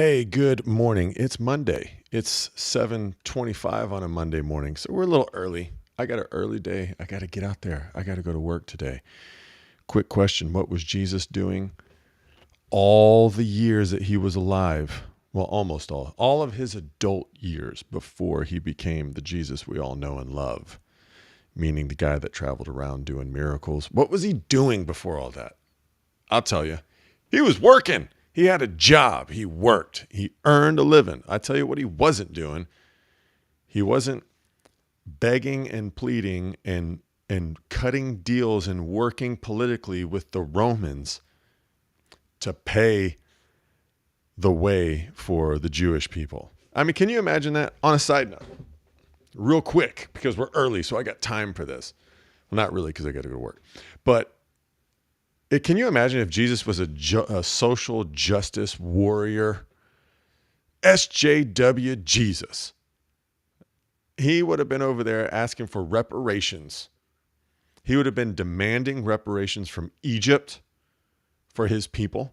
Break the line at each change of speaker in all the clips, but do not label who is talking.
Hey, good morning. It's Monday. It's 7:25 on a Monday morning, so we're a little early. I got an early day. I got to get out there. I got to go to work today. Quick question. What was Jesus doing all the years that he was alive? Well, almost all of his adult years before he became the Jesus we all know and love, meaning the guy that traveled around doing miracles. What was he doing before all that? I'll tell you. He was working. He had a job. He worked. He earned a living. I tell you what he wasn't doing. He wasn't begging and pleading and cutting deals and working politically with the Romans to pay the way for the Jewish people. I mean, can you imagine that? On a side note, real quick, because we're early, so I got time for this. Well, not really, because I got to go to work. But can you imagine if Jesus was a social justice warrior? SJW Jesus. He would have been over there asking for reparations. He would have been demanding reparations from Egypt for his people.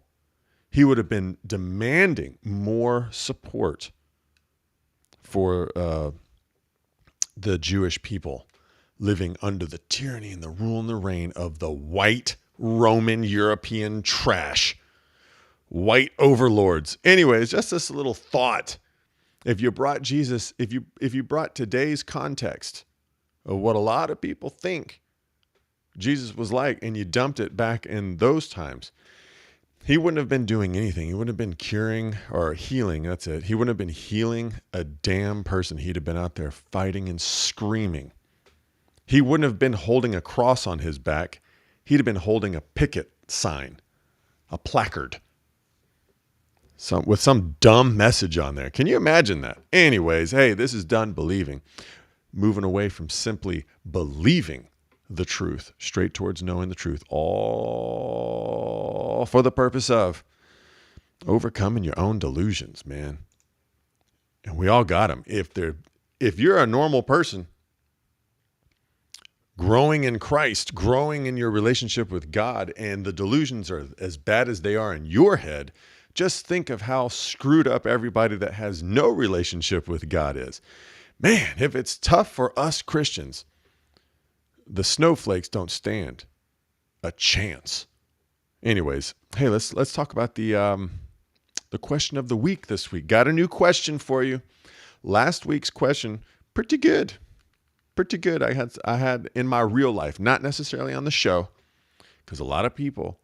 He would have been demanding more support for the Jewish people living under the tyranny and the rule and the reign of the white Roman European trash, white overlords. Anyways, just this little thought. If you brought Jesus, if you brought today's context of what a lot of people think Jesus was like, and you dumped it back in those times, he wouldn't have been doing anything. He wouldn't have been curing or healing. That's it. He wouldn't have been healing a damn person. He'd have been out there fighting and screaming. He wouldn't have been holding a cross on his back. He'd have been holding a picket sign, a placard, with some dumb message on there. Can you imagine that? Anyways, hey, this is done believing. Moving away from simply believing the truth, straight towards knowing the truth, all for the purpose of overcoming your own delusions, man. And we all got them. If you're a normal person, growing in Christ, growing in your relationship with God, and the delusions are as bad as they are in your head, just think of how screwed up everybody that has no relationship with God is. Man, if it's tough for us Christians, the snowflakes don't stand a chance. Anyways, hey, let's talk about the question of the week this week. Got a new question for you. Last week's question, pretty good. Pretty good. I had in my real life, not necessarily on the show, because a lot of people,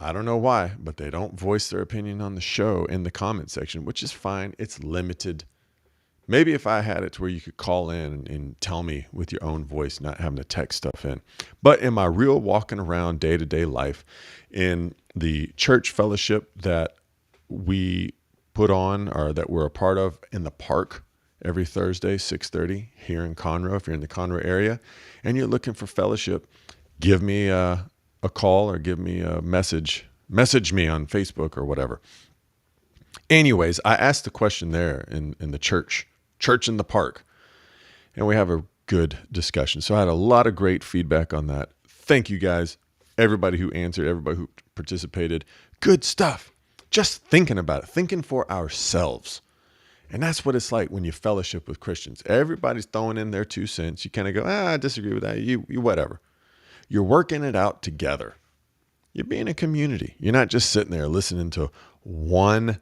I don't know why, but they don't voice their opinion on the show in the comment section, which is fine. It's limited. Maybe if I had it to where you could call in and tell me with your own voice, not having to text stuff in. But in my real walking around day-to-day life, in the church fellowship that we put on or that we're a part of in the park, every Thursday, 6:30 here in Conroe, if you're in the Conroe area, and you're looking for fellowship, give me a call or give me a message me on Facebook or whatever. Anyways, I asked the question there in the church in the park, and we have a good discussion. So I had a lot of great feedback on that. Thank you guys, everybody who answered, everybody who participated. Good stuff. Just thinking about it, thinking for ourselves. And that's what it's like when you fellowship with Christians. Everybody's throwing in their 2 cents. You kind of go, I disagree with that. You whatever. You're working it out together. You're being a community. You're not just sitting there listening to one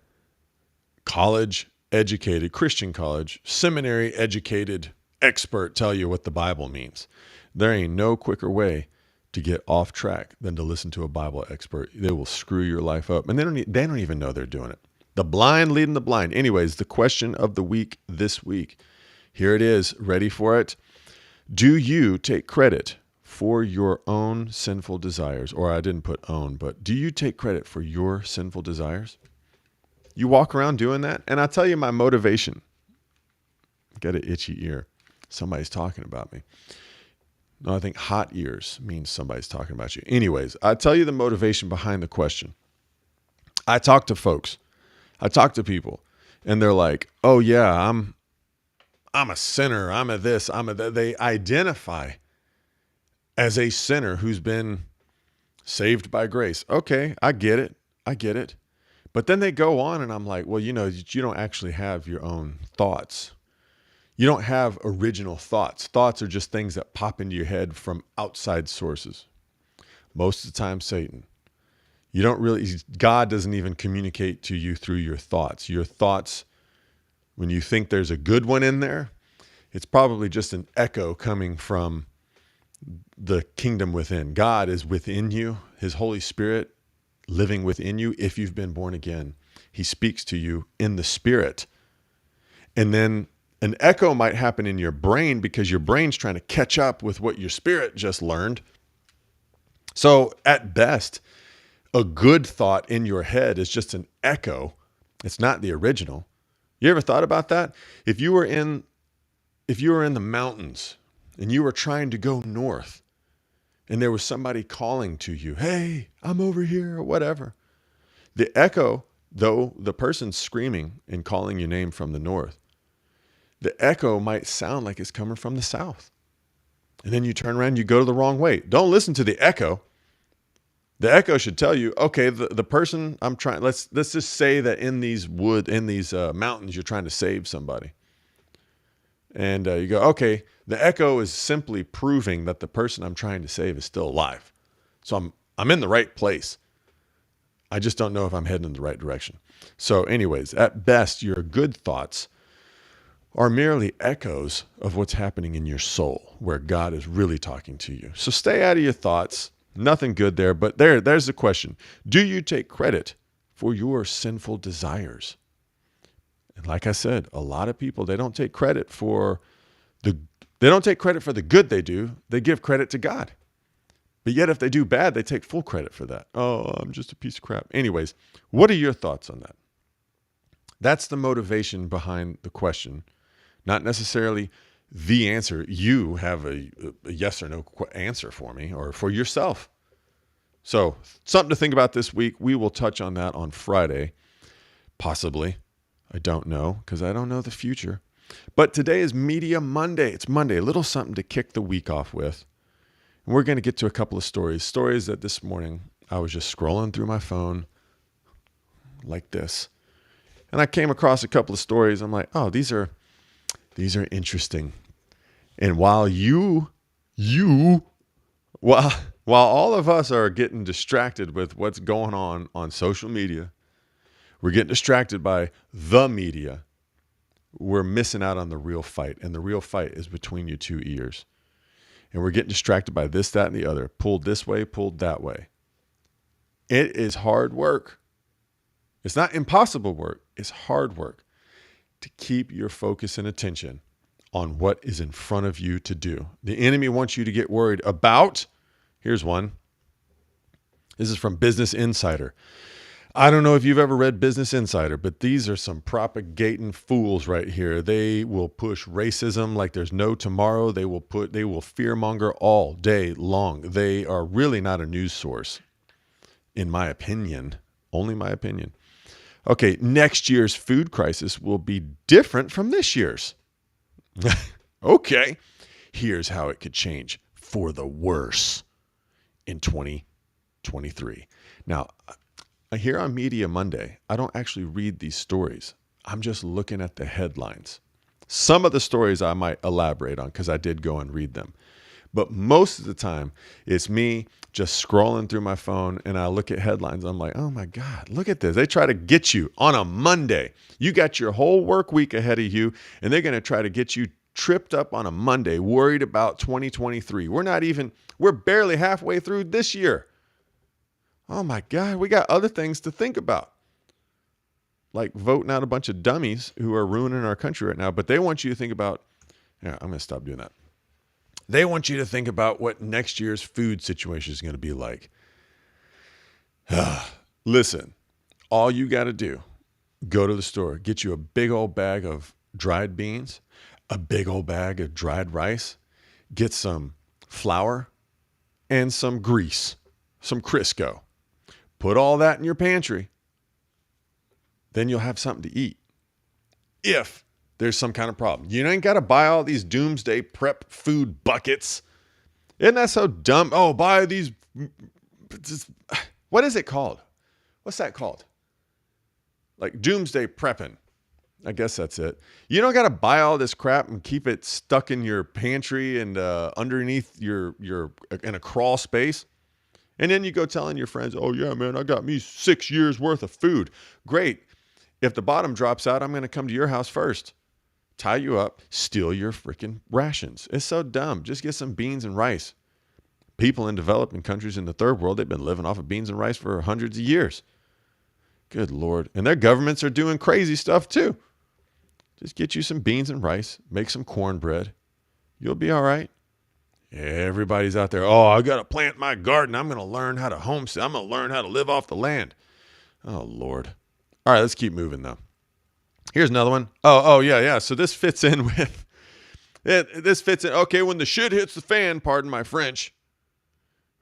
college-educated, Christian college, seminary-educated expert tell you what the Bible means. There ain't no quicker way to get off track than to listen to a Bible expert. They will screw your life up. And they don't even know they're doing it. The blind leading the blind. Anyways, the question of the week this week. Here it is. Ready for it? Do you take credit for your own sinful desires? Or I didn't put own, but do you take credit for your sinful desires? You walk around doing that? And I'll tell you my motivation. Get an itchy ear. Somebody's talking about me. No, I think hot ears means somebody's talking about you. Anyways, I'll tell you the motivation behind the question. I talk to folks. I talk to people, and they're like, "Oh yeah, I'm a sinner. I'm a this. I'm a that." They identify as a sinner who's been saved by grace. Okay, I get it. But then they go on and I'm like, well, you don't actually have your own thoughts. You don't have original thoughts. Thoughts are just things that pop into your head from outside sources. Most of the time, Satan. God doesn't even communicate to you through your thoughts. Your thoughts, when you think there's a good one in there, it's probably just an echo coming from the kingdom within. God is within you, his Holy Spirit living within you. If you've been born again, he speaks to you in the Spirit. And then an echo might happen in your brain because your brain's trying to catch up with what your spirit just learned. So at best, a good thought in your head is just an echo. It's not the original. You ever thought about that? If you were in the mountains and you were trying to go north and there was somebody calling to you, hey, I'm over here, or whatever. The echo, though the person's screaming and calling your name from the north, the echo might sound like it's coming from the south. And then you turn around, you go to the wrong way. Don't listen to the echo. The echo should tell you, okay, the person I'm trying, let's just say that in these mountains, you're trying to save somebody. And you go, okay, the echo is simply proving that the person I'm trying to save is still alive. So I'm in the right place. I just don't know if I'm heading in the right direction. So anyways, at best, your good thoughts are merely echoes of what's happening in your soul, where God is really talking to you. So stay out of your thoughts. Nothing good there, but there's the question. Do you take credit for your sinful desires? And like I said, a lot of people, they don't take credit for the good they do. They give credit to God. But yet if they do bad, they take full credit for that. Oh, I'm just a piece of crap. Anyways, what are your thoughts on that? That's the motivation behind the question. Not necessarily the answer. You have a yes or no answer for me or for yourself. So something to think about this week. We will touch on that on Friday, possibly. I don't know because I don't know the future. But today is Media Monday. It's Monday, a little something to kick the week off with. And we're going to get to a couple of stories that this morning I was just scrolling through my phone like this. And I came across a couple of stories. I'm like, oh, these are interesting. And while while all of us are getting distracted with what's going on social media, we're getting distracted by the media, we're missing out on the real fight. And the real fight is between your two ears. And we're getting distracted by this, that, and the other. Pulled this way, pulled that way. It is hard work. It's not impossible work. It's hard work to keep your focus and attention on what is in front of you to do. The enemy wants you to get worried about, here's one. This is from Business Insider. I don't know if you've ever read Business Insider, but these are some propagating fools right here. They will push racism like there's no tomorrow. They will fearmonger all day long. They are really not a news source, in my opinion. Only my opinion. Okay, next year's food crisis will be different from this year's. Okay, here's how it could change for the worse in 2023. Now, here on Media Monday, I don't actually read these stories. I'm just looking at the headlines. Some of the stories I might elaborate on because I did go and read them. But most of the time, it's me just scrolling through my phone and I look at headlines. I'm like, oh my God, look at this. They try to get you on a Monday. You got your whole work week ahead of you, and they're going to try to get you tripped up on a Monday, worried about 2023. We're barely halfway through this year. Oh my God, we got other things to think about. Like voting out a bunch of dummies who are ruining our country right now. But they want you to think about, I'm going to stop doing that. They want you to think about what next year's food situation is going to be like. Listen, all you got to do, go to the store, get you a big old bag of dried beans, a big old bag of dried rice, get some flour and some grease, some Crisco. Put all that in your pantry. Then you'll have something to eat. If there's some kind of problem. You ain't got to buy all these doomsday prep food buckets. Isn't that so dumb? Oh, buy these. What is it called? What's that called? Like doomsday prepping. I guess that's it. You don't got to buy all this crap and keep it stuck in your pantry and underneath your in a crawl space. And then you go telling your friends, oh, yeah, man, I got me 6 years worth of food. Great. If the bottom drops out, I'm going to come to your house first, tie you up, steal your freaking rations. It's so dumb. Just get some beans and rice. People in developing countries in the third world, they've been living off of beans and rice for hundreds of years. Good Lord. And their governments are doing crazy stuff too. Just get you some beans and rice, make some cornbread. You'll be all right. Everybody's out there. Oh, I got to plant my garden. I'm going to learn how to homestead. I'm going to learn how to live off the land. Oh, Lord. All right, let's keep moving, though. Here's another one. Oh, yeah. So this fits in with, this fits in. Okay, when the shit hits the fan, pardon my French,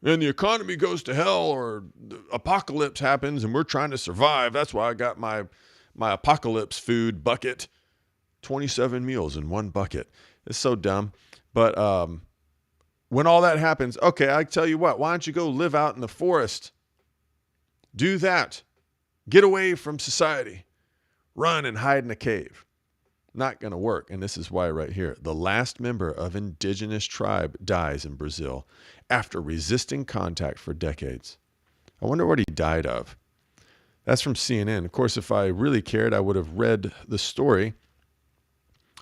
and the economy goes to hell or the apocalypse happens and we're trying to survive, that's why I got my apocalypse food bucket. 27 meals in one bucket. It's so dumb. But when all that happens, okay, I tell you what, why don't you go live out in the forest? Do that. Get away from society. Run and hide in a cave. Not going to work. And this is why right here. The last member of indigenous tribe dies in Brazil after resisting contact for decades. I wonder what he died of. That's from CNN. Of course, if I really cared, I would have read the story.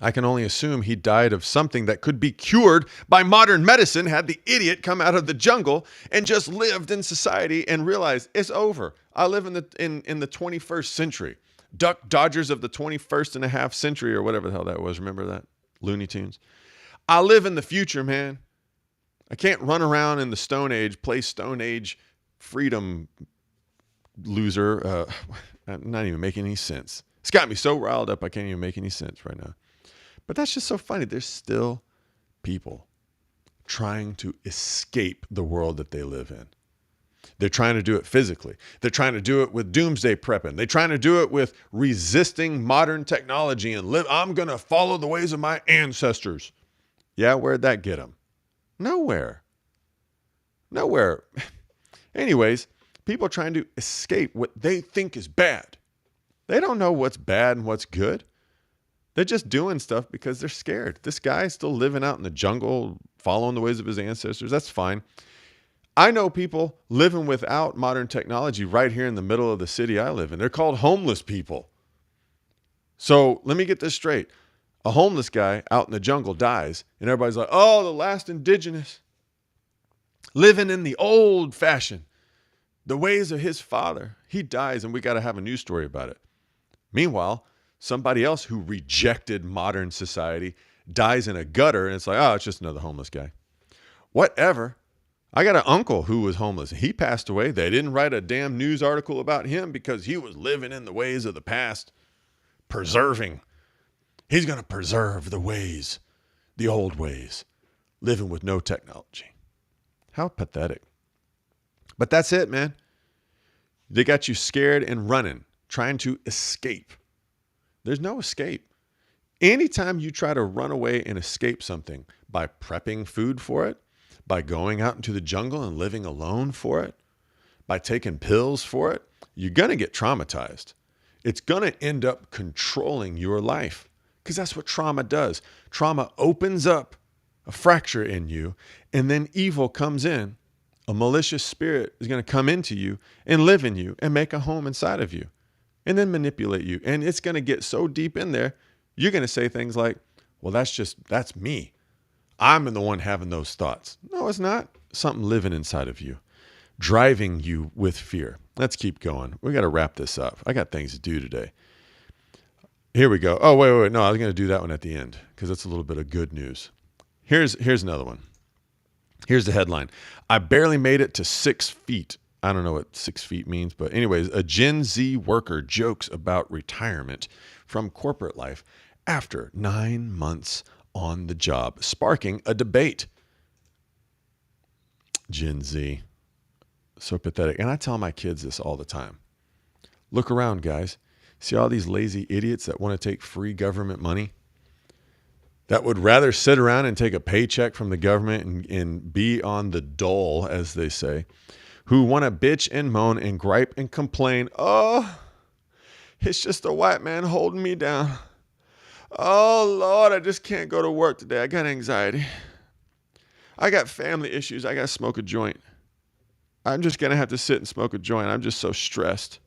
I can only assume he died of something that could be cured by modern medicine had the idiot come out of the jungle and just lived in society and realized it's over. I live in the 21st century. Duck Dodgers of the 21st and a half century or whatever the hell that was. Remember that? Looney Tunes. I live in the future, man. I can't run around in the Stone Age, play Stone Age freedom loser. Not even making any sense. It's got me so riled up I can't even make any sense right now. But that's just so funny. There's still people trying to escape the world that they live in. They're trying to do it physically. They're trying to do it with doomsday prepping. They're trying to do it with resisting modern technology and live. I'm going to follow the ways of my ancestors. Yeah, where'd that get them? Nowhere. Anyways, people are trying to escape what they think is bad. They don't know what's bad and what's good. They're just doing stuff because they're scared. This guy's still living out in the jungle, following the ways of his ancestors. That's fine. I know people living without modern technology right here in the middle of the city I live in. They're called homeless people. So let me get this straight. A homeless guy out in the jungle dies, and everybody's like, oh, the last indigenous living in the old fashion, the ways of his father. He dies, and we got to have a news story about it. Meanwhile, somebody else who rejected modern society dies in a gutter, and it's like, oh, it's just another homeless guy. Whatever. I got an uncle who was homeless. He passed away. They didn't write a damn news article about him because he was living in the ways of the past, preserving. He's going to preserve the ways, the old ways, living with no technology. How pathetic. But that's it, man. They got you scared and running, trying to escape. There's no escape. Anytime you try to run away and escape something by prepping food for it, by going out into the jungle and living alone for it, by taking pills for it, you're going to get traumatized. It's going to end up controlling your life because that's what trauma does. Trauma opens up a fracture in you, and then evil comes in. A malicious spirit is going to come into you and live in you and make a home inside of you and then manipulate you. And it's going to get so deep in there, you're going to say things like, well, that's me. I'm the one having those thoughts. No, it's not. Something living inside of you, driving you with fear. Let's keep going. We got to wrap this up. I got things to do today. Here we go. Oh, wait. No, I was going to do that one at the end because it's a little bit of good news. Here's another one. Here's the headline. I barely made it to 6 feet. I don't know what 6 feet means, but anyways, a Gen Z worker jokes about retirement from corporate life after 9 months on the job, sparking a debate. Gen Z. So pathetic. And I tell my kids this all the time. Look around, guys. See all these lazy idiots that want to take free government money? That would rather sit around and take a paycheck from the government and be on the dole, as they say, who want to bitch and moan and gripe and complain. Oh, It's just a white man holding me down. Oh, Lord, I just can't go to work today. I got anxiety. I got family issues. I got to smoke a joint. I'm just going to have to sit and smoke a joint. I'm just so stressed.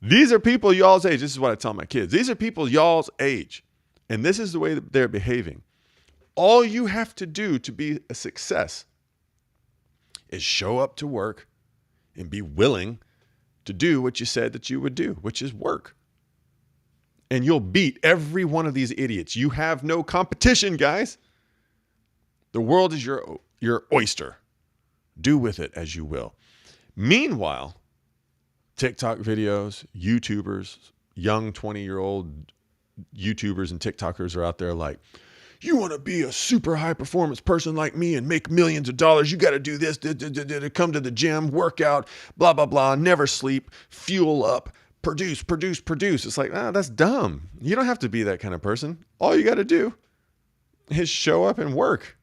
These are people y'all's age. This is what I tell my kids. These are people y'all's age. And this is the way that they're behaving. All you have to do to be a success is show up to work and be willing to do what you said that you would do, which is work. And you'll beat every one of these idiots. You have no competition, guys. The world is your oyster. Do with it as you will. Meanwhile, TikTok videos, YouTubers, young 20-year-old YouTubers and TikTokers are out there like, you want to be a super high performance person like me and make millions of dollars. You got to do this, come to the gym, work out, blah, blah, blah, never sleep, fuel up, produce. It's like, that's dumb. You don't have to be that kind of person. All you got to do is show up and work.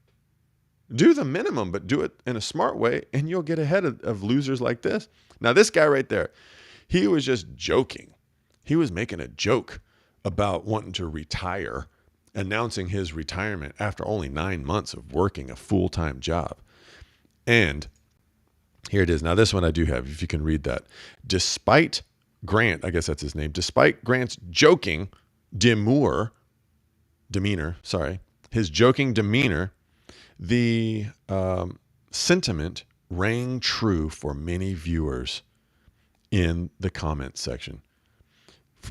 Do the minimum, but do it in a smart way, and you'll get ahead of losers like this. Now, this guy right there, he was just joking. He was making a joke about wanting to retire, announcing his retirement after only 9 months of working a full-time job. And here it is. Now, this one I do have, if you can read that. Despite Grant, I guess that's his name, despite Grant's joking demeanor, his joking demeanor, the sentiment rang true for many viewers in the comments section.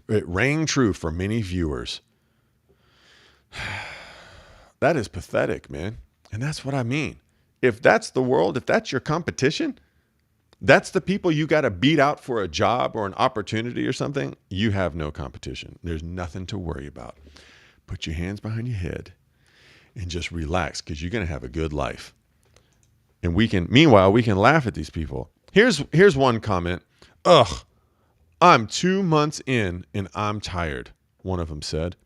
It rang true for many viewers. That is pathetic, man. And that's what I mean. If that's the world, if that's your competition, that's the people you got to beat out for a job or an opportunity or something, you have no competition. There's nothing to worry about. Put your hands behind your head and just relax, because you're going to have a good life. And meanwhile, we can laugh at these people. Here's one comment. Ugh, I'm 2 months in and I'm tired, one of them said.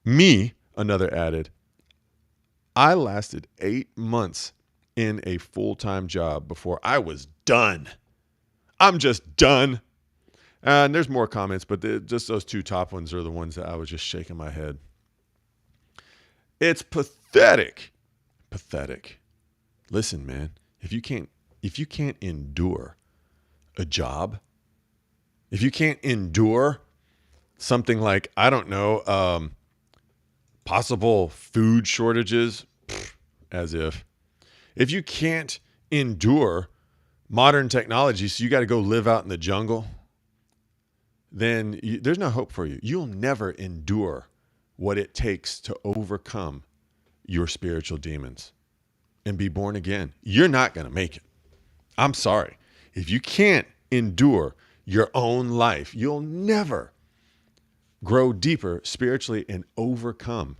Me, another added, I lasted 8 months in a full-time job before I was done. I'm just done. And there's more comments, but just those two top ones are the ones that I was just shaking my head. It's pathetic. Pathetic. Listen, man, if you can't endure a job, if you can't endure something like, I don't know, possible food shortages, as if you can't endure modern technology, so you got to go live out in the jungle, then there's no hope for you. You'll never endure what it takes to overcome your spiritual demons and be born again. You're not going to make it. I'm sorry. If you can't endure your own life, you'll never grow deeper spiritually and overcome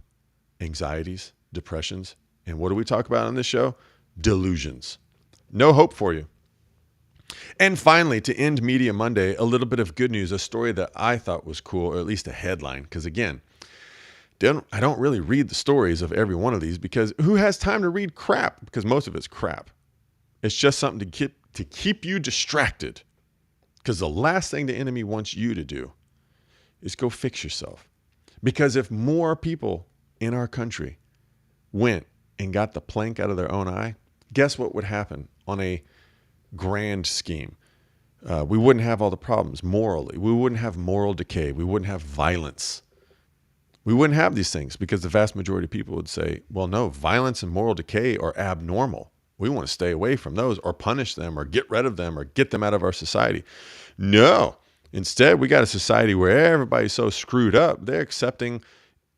anxieties, depressions, and what do we talk about on this show? Delusions. No hope for you. And finally, to end Media Monday, a little bit of good news, a story that I thought was cool, or at least a headline, because again, I don't really read the stories of every one of these, because who has time to read crap? Because most of it's crap. It's just something to keep you distracted. Because the last thing the enemy wants you to do is go fix yourself. Because if more people in our country went and got the plank out of their own eye, guess what would happen on a grand scheme? We wouldn't have all the problems morally. We wouldn't have moral decay. We wouldn't have violence. We wouldn't have these things, because the vast majority of people would say, well, no, violence and moral decay are abnormal. We want to stay away from those, or punish them, or get rid of them, or get them out of our society. No. Instead, we got a society where everybody's so screwed up, they're accepting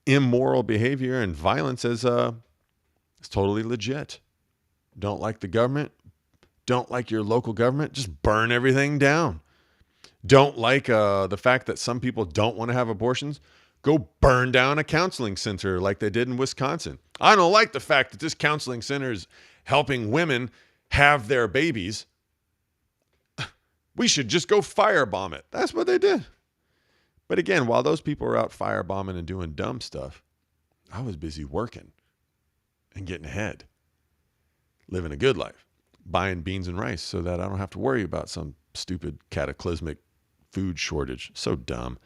immoral behavior and violence as it's totally legit. Don't like the government? Don't like your local government? Just burn everything down. Don't like the fact that some people don't want to have abortions? Go burn down a counseling center like they did in Wisconsin. I don't like the fact that this counseling center is helping women have their babies. We should just go firebomb it. That's what they did. But again, while those people were out firebombing and doing dumb stuff, I was busy working and getting ahead, living a good life, buying beans and rice so that I don't have to worry about some stupid cataclysmic food shortage. So dumb.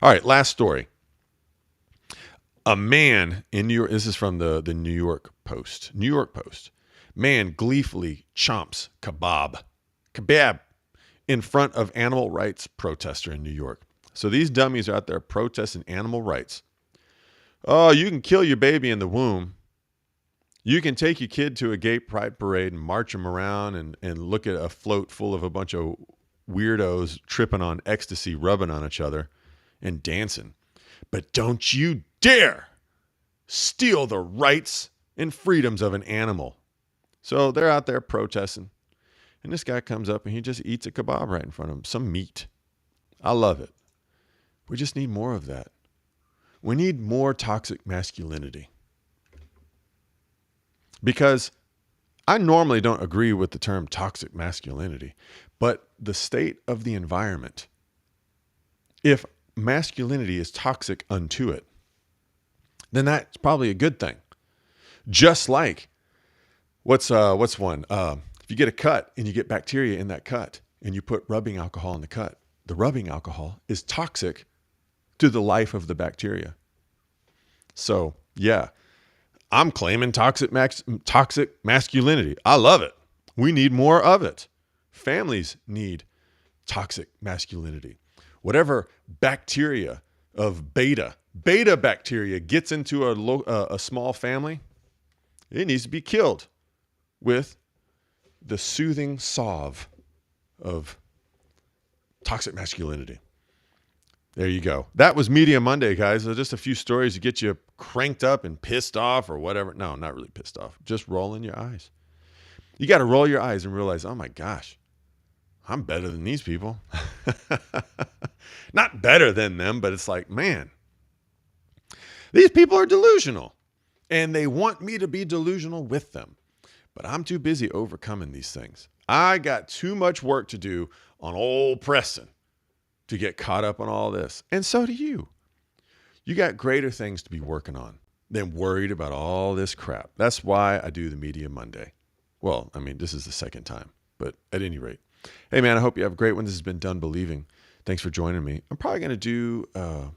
All right, last story. A man in New York, this is from the New York Post. New York Post. Man gleefully chomps kebab in front of animal rights protester in New York. So these dummies are out there protesting animal rights. Oh, you can kill your baby in the womb. You can take your kid to a gay pride parade and march them around and look at a float full of a bunch of weirdos tripping on ecstasy, rubbing on each other and dancing. But don't you dare steal the rights and freedoms of an animal. So they're out there protesting. And this guy comes up and he just eats a kebab right in front of him, some meat. I love it. We just need more of that. We need more toxic masculinity. Because I normally don't agree with the term toxic masculinity, but the state of the environment, if masculinity is toxic unto it, then that's probably a good thing. Just like what's one? If you get a cut and you get bacteria in that cut and you put rubbing alcohol in the cut, the rubbing alcohol is toxic to the life of the bacteria. So yeah, I'm claiming toxic masculinity. I love it. We need more of it. Families need toxic masculinity. Whatever bacteria of beta bacteria gets into a small family, it needs to be killed with the soothing salve of toxic masculinity. There you go. That was Media Monday, guys. So just a few stories to get you cranked up and pissed off or whatever. No, not really pissed off. Just rolling your eyes. You got to roll your eyes and realize, oh my gosh, I'm better than these people. Not better than them, but it's like, man, these people are delusional and they want me to be delusional with them. But I'm too busy overcoming these things. I got too much work to do on old Preston to get caught up on all this. And so do you. You got greater things to be working on than worried about all this crap. That's why I do the Media Monday. Well, I mean, this is the second time, but at any rate. Hey, man, I hope you have a great one. This has been Done Believing. Thanks for joining me. I'm probably going to do, I'll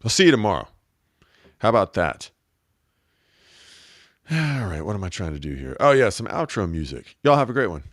see you tomorrow. How about that? All right, what am I trying to do here? Oh, yeah, some outro music. Y'all have a great one.